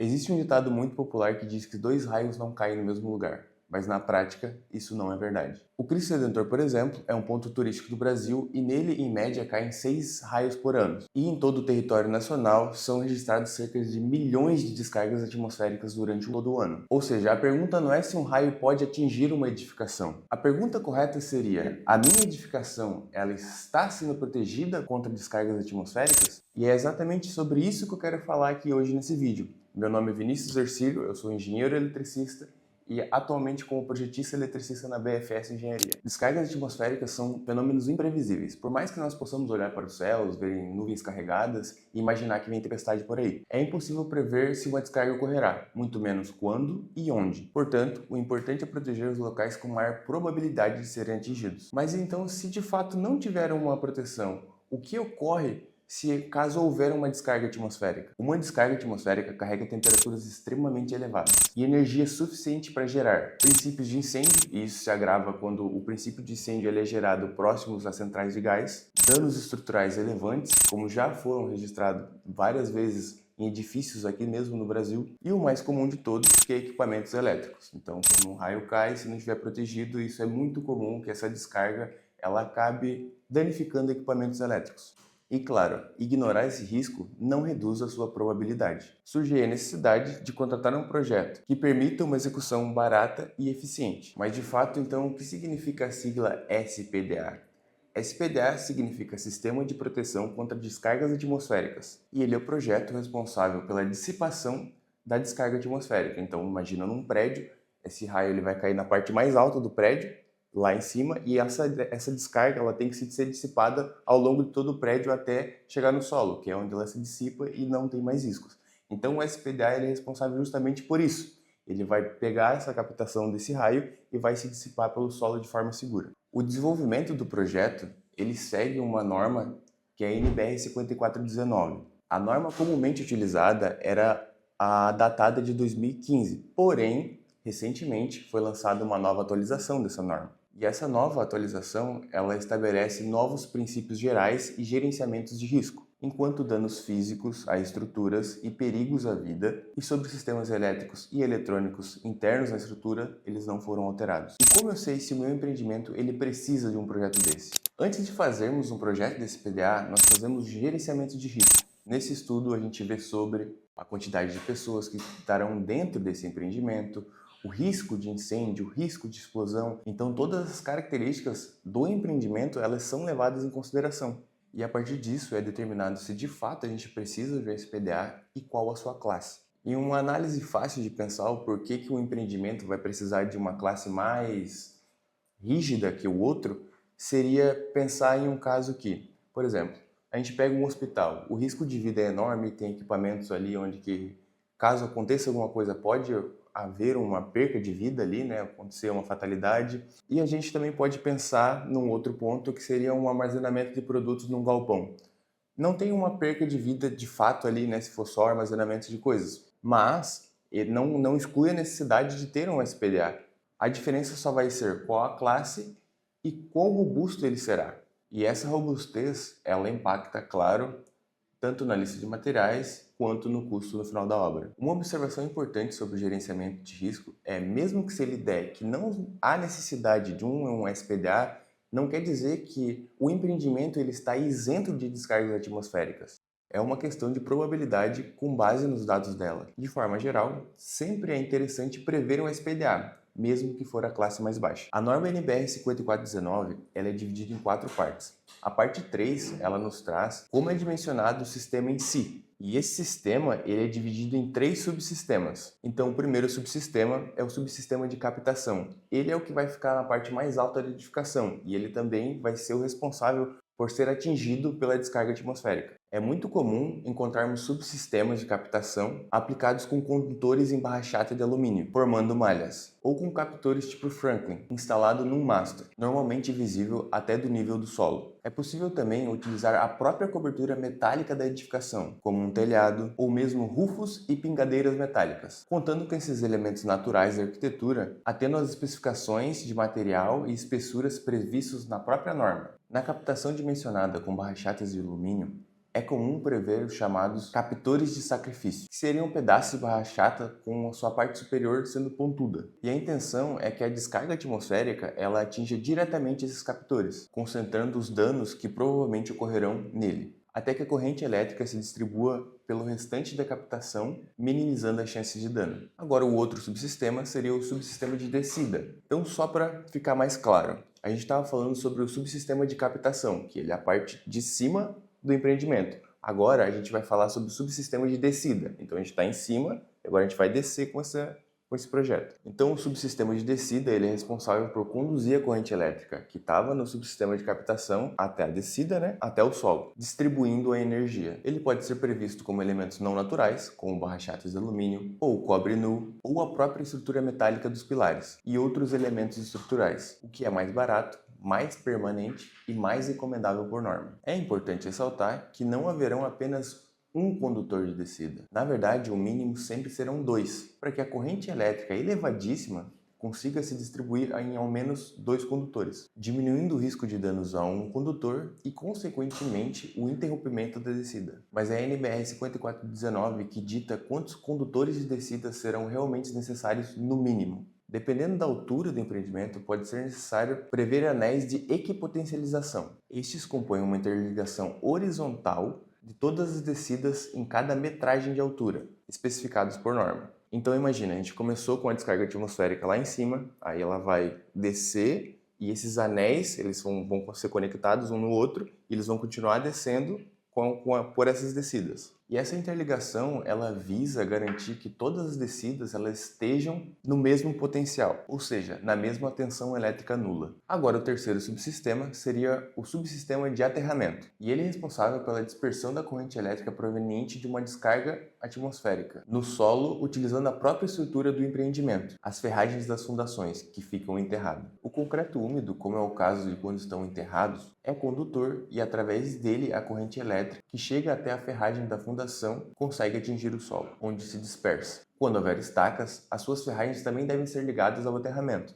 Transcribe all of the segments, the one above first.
Existe um ditado muito popular que diz que dois raios não caem no mesmo lugar, mas na prática isso não é verdade. O Cristo Redentor, por exemplo, é um ponto turístico do Brasil e nele, em média, caem 6 raios por ano. E em todo o território nacional são registrados cerca de milhões de descargas atmosféricas durante todo o ano. Ou seja, a pergunta não é se um raio pode atingir uma edificação. A pergunta correta seria: a minha edificação ela está sendo protegida contra descargas atmosféricas? E é exatamente sobre isso que eu quero falar aqui hoje nesse vídeo. Meu nome é Vinícius Ercílio, eu sou engenheiro eletricista e atualmente como projetista eletricista na BFS Engenharia. Descargas atmosféricas são fenômenos imprevisíveis. Por mais que nós possamos olhar para os céus, ver nuvens carregadas e imaginar que vem tempestade por aí, é impossível prever se uma descarga ocorrerá, muito menos quando e onde. Portanto, o importante é proteger os locais com maior probabilidade de serem atingidos. Mas então, se de fato não tiver uma proteção, o que ocorre se caso houver uma descarga atmosférica? Uma descarga atmosférica carrega temperaturas extremamente elevadas e energia suficiente para gerar princípios de incêndio, e isso se agrava quando o princípio de incêndio é gerado próximos às centrais de gás, danos estruturais relevantes, como já foram registrados várias vezes em edifícios aqui mesmo no Brasil, e o mais comum de todos, que é equipamentos elétricos. Então, quando um raio cai, se não estiver protegido, isso é muito comum que essa descarga ela acabe danificando equipamentos elétricos. E claro, ignorar esse risco não reduz a sua probabilidade. Surge aí a necessidade de contratar um projeto que permita uma execução barata e eficiente. Mas de fato, então, o que significa a sigla SPDA? SPDA significa Sistema de Proteção contra Descargas Atmosféricas, e ele é o projeto responsável pela dissipação da descarga atmosférica. Então, imagina num prédio, esse raio ele vai cair na parte mais alta do prédio, lá em cima, e essa descarga ela tem que ser dissipada ao longo de todo o prédio até chegar no solo, que é onde ela se dissipa e não tem mais riscos. Então o SPDA ele é responsável justamente por isso. Ele vai pegar essa captação desse raio e vai se dissipar pelo solo de forma segura. O desenvolvimento do projeto ele segue uma norma que é a NBR 5419. A norma comumente utilizada era a datada de 2015, porém, recentemente foi lançada uma nova atualização dessa norma. E essa nova atualização, ela estabelece novos princípios gerais e gerenciamentos de risco, enquanto danos físicos a estruturas e perigos à vida e sobre sistemas elétricos e eletrônicos internos na estrutura, eles não foram alterados. E como eu sei se o meu empreendimento ele precisa de um projeto desse? Antes de fazermos um projeto desse PDA, nós fazemos gerenciamento de risco. Nesse estudo, a gente vê sobre a quantidade de pessoas que estarão dentro desse empreendimento, o risco de incêndio, o risco de explosão. Então todas as características do empreendimento elas são levadas em consideração. E a partir disso é determinado se de fato a gente precisa de um SPDA e qual a sua classe. Em uma análise fácil de pensar o porquê que um empreendimento vai precisar de uma classe mais rígida que o outro, seria pensar em um caso que, por exemplo, a gente pega um hospital, o risco de vida é enorme, tem equipamentos ali onde que, caso aconteça alguma coisa, pode haver uma perca de vida ali, né, acontecer uma fatalidade. E a gente também pode pensar num outro ponto que seria um armazenamento de produtos num galpão. Não tem uma perca de vida de fato ali, né, se for só armazenamento de coisas, mas ele não exclui a necessidade de ter um SPDA. A diferença só vai ser qual a classe e quão robusto ele será. E essa robustez, ela impacta, claro, tanto na lista de materiais quanto no custo no final da obra. Uma observação importante sobre o gerenciamento de risco é, mesmo que se ele der que não há necessidade de um SPDA, não quer dizer que o empreendimento ele está isento de descargas atmosféricas. É uma questão de probabilidade com base nos dados dela. De forma geral, sempre é interessante prever um SPDA, mesmo que for a classe mais baixa. A norma NBR 5419 ela é dividida em 4 partes. A parte 3 ela nos traz como é dimensionado o sistema em si. E esse sistema ele é dividido em 3 subsistemas. Então o primeiro subsistema é o subsistema de captação. Ele é o que vai ficar na parte mais alta da edificação e ele também vai ser o responsável por ser atingido pela descarga atmosférica. É muito comum encontrarmos subsistemas de captação aplicados com condutores em barra chata de alumínio, formando malhas, ou com captores tipo Franklin, instalado num mastro, normalmente visível até do nível do solo. É possível também utilizar a própria cobertura metálica da edificação, como um telhado, ou mesmo rufos e pingadeiras metálicas, contando com esses elementos naturais da arquitetura, atendo às especificações de material e espessuras previstos na própria norma. Na captação dimensionada com barras chatas de alumínio, É comum prever os chamados captores de sacrifício, que seriam pedaços de barra chata com a sua parte superior sendo pontuda. E a intenção é que a descarga atmosférica ela atinja diretamente esses captores, concentrando os danos que provavelmente ocorrerão nele, até que a corrente elétrica se distribua pelo restante da captação, minimizando as chances de dano. Agora, o outro subsistema seria o subsistema de descida. Então, só para ficar mais claro, a gente estava falando sobre o subsistema de captação, que ele é a parte de cima do empreendimento. Agora, a gente vai falar sobre o subsistema de descida. Então, a gente está em cima, agora a gente vai descer com esse projeto. Então, o subsistema de descida ele é responsável por conduzir a corrente elétrica que estava no subsistema de captação até a descida, até o solo, distribuindo a energia. Ele pode ser previsto como elementos não naturais, como borrachatas de alumínio, ou cobre nu, ou a própria estrutura metálica dos pilares, e outros elementos estruturais, o que é mais barato, mais permanente e mais recomendável por norma. É importante ressaltar que não haverão apenas um condutor de descida. Na verdade, o mínimo sempre serão 2, para que a corrente elétrica elevadíssima consiga se distribuir em ao menos 2 condutores, diminuindo o risco de danos a um condutor e, consequentemente, o interrompimento da descida. Mas é a NBR 5419 que dita quantos condutores de descida serão realmente necessários no mínimo. Dependendo da altura do empreendimento, pode ser necessário prever anéis de equipotencialização. Estes compõem uma interligação horizontal de todas as descidas em cada metragem de altura, especificados por norma. Então imagina, a gente começou com a descarga atmosférica lá em cima, aí ela vai descer e esses anéis eles vão ser conectados um no outro e eles vão continuar descendo por essas descidas. E essa interligação ela visa garantir que todas as descidas elas estejam no mesmo potencial, ou seja, na mesma tensão elétrica nula. Agora o terceiro subsistema seria o subsistema de aterramento, e ele é responsável pela dispersão da corrente elétrica proveniente de uma descarga atmosférica no solo, utilizando a própria estrutura do empreendimento, as ferragens das fundações que ficam enterradas. O concreto úmido, como é o caso de quando estão enterrados, é condutor e através dele a corrente elétrica que chega até a ferragem da fundação consegue atingir o solo, onde se dispersa. Quando houver estacas, as suas ferragens também devem ser ligadas ao aterramento,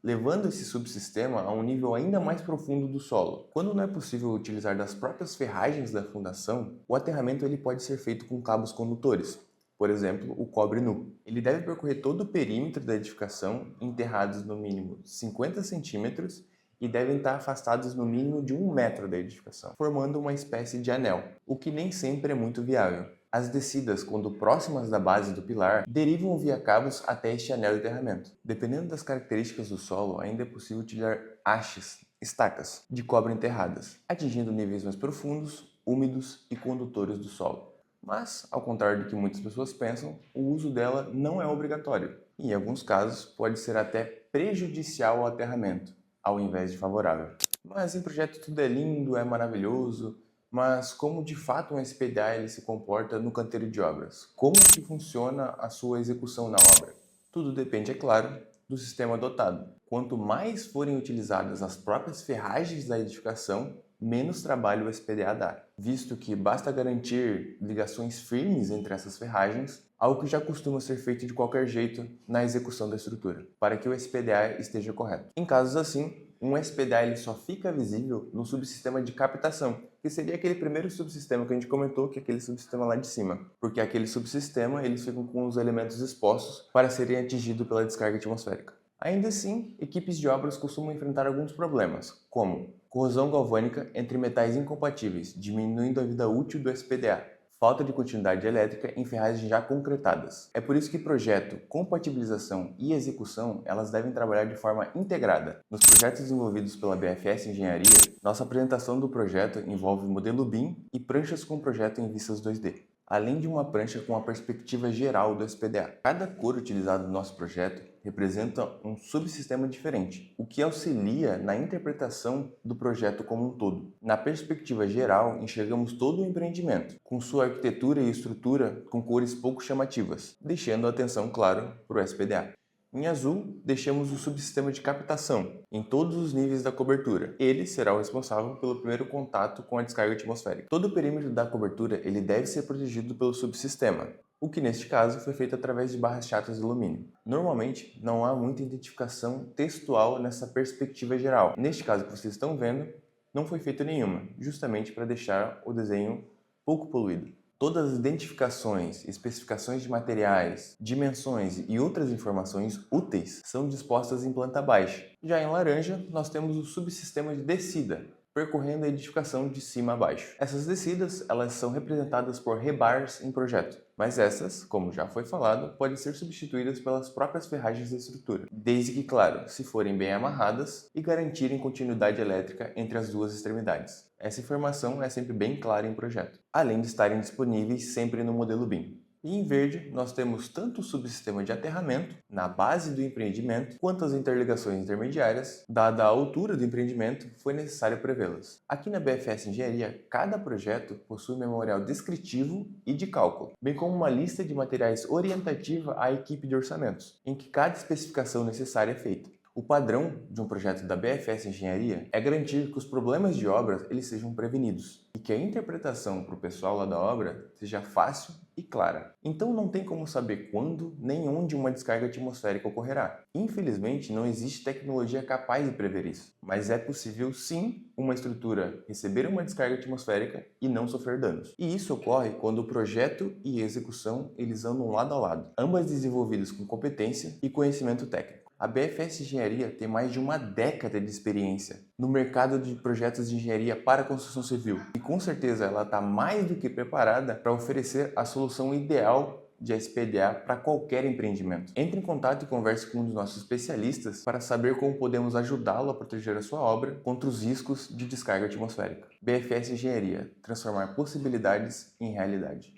levando esse subsistema a um nível ainda mais profundo do solo. Quando não é possível utilizar das próprias ferragens da fundação, o aterramento ele pode ser feito com cabos condutores, por exemplo, o cobre nu. Ele deve percorrer todo o perímetro da edificação, enterrados no mínimo 50 centímetros, e devem estar afastados no mínimo de 1 metro da edificação, formando uma espécie de anel, o que nem sempre é muito viável. As descidas, quando próximas da base do pilar, derivam via cabos até este anel de aterramento. Dependendo das características do solo, ainda é possível utilizar hastes, estacas, de cobre enterradas, atingindo níveis mais profundos, úmidos e condutores do solo. Mas, ao contrário do que muitas pessoas pensam, o uso dela não é obrigatório. Em alguns casos, pode ser até prejudicial ao aterramento, ao invés de favorável. Mas em projeto tudo é lindo, é maravilhoso, mas como de fato um SPDA ele se comporta no canteiro de obras? Como que funciona a sua execução na obra? Tudo depende, é claro, do sistema adotado. Quanto mais forem utilizadas as próprias ferragens da edificação, menos trabalho o SPDA dá, visto que basta garantir ligações firmes entre essas ferragens, algo que já costuma ser feito de qualquer jeito na execução da estrutura, para que o SPDA esteja correto. Em casos assim, um SPDA ele só fica visível no subsistema de captação, que seria aquele primeiro subsistema que a gente comentou, que é aquele subsistema lá de cima, porque aquele subsistema eles ficam com os elementos expostos para serem atingidos pela descarga atmosférica. Ainda assim, equipes de obras costumam enfrentar alguns problemas, como corrosão galvânica entre metais incompatíveis, diminuindo a vida útil do SPDA, falta de continuidade elétrica em ferragens já concretadas. É por isso que projeto, compatibilização e execução elas devem trabalhar de forma integrada. Nos projetos desenvolvidos pela BFS Engenharia, nossa apresentação do projeto envolve modelo BIM e pranchas com projeto em vistas 2D, além de uma prancha com a perspectiva geral do SPDA. Cada cor utilizada no nosso projeto representa um subsistema diferente, o que auxilia na interpretação do projeto como um todo. Na perspectiva geral, enxergamos todo o empreendimento, com sua arquitetura e estrutura com cores pouco chamativas, deixando a atenção, claro, para o SPDA. Em azul, deixamos o subsistema de captação, em todos os níveis da cobertura. Ele será o responsável pelo primeiro contato com a descarga atmosférica. Todo o perímetro da cobertura ele deve ser protegido pelo subsistema, o que neste caso foi feito através de barras chatas de alumínio. Normalmente, não há muita identificação textual nessa perspectiva geral. Neste caso que vocês estão vendo, não foi feito nenhuma, justamente para deixar o desenho pouco poluída. Todas as identificações, especificações de materiais, dimensões e outras informações úteis são dispostas em planta baixa. Já em laranja, nós temos o subsistema de descida, percorrendo a edificação de cima a baixo. Essas descidas, elas são representadas por rebars em projeto, mas essas, como já foi falado, podem ser substituídas pelas próprias ferragens da estrutura, desde que, claro, se forem bem amarradas e garantirem continuidade elétrica entre as duas extremidades. Essa informação é sempre bem clara em projeto, além de estarem disponíveis sempre no modelo BIM. E em verde, nós temos tanto o subsistema de aterramento, na base do empreendimento, quanto as interligações intermediárias. Dada a altura do empreendimento, foi necessário prevê-las. Aqui na BFS Engenharia, cada projeto possui memorial descritivo e de cálculo, bem como uma lista de materiais orientativa à equipe de orçamentos, em que cada especificação necessária é feita. O padrão de um projeto da BFS Engenharia é garantir que os problemas de obra eles sejam prevenidos e que a interpretação para o pessoal lá da obra seja fácil e clara. Então não tem como saber quando nem onde uma descarga atmosférica ocorrerá. Infelizmente não existe tecnologia capaz de prever isso, mas é possível sim uma estrutura receber uma descarga atmosférica e não sofrer danos. E isso ocorre quando o projeto e a execução eles andam lado a lado, ambas desenvolvidas com competência e conhecimento técnico. A BFS Engenharia tem mais de uma década de experiência no mercado de projetos de engenharia para a construção civil e com certeza ela está mais do que preparada para oferecer a solução ideal de SPDA para qualquer empreendimento. Entre em contato e converse com um dos nossos especialistas para saber como podemos ajudá-lo a proteger a sua obra contra os riscos de descarga atmosférica. BFS Engenharia, transformar possibilidades em realidade.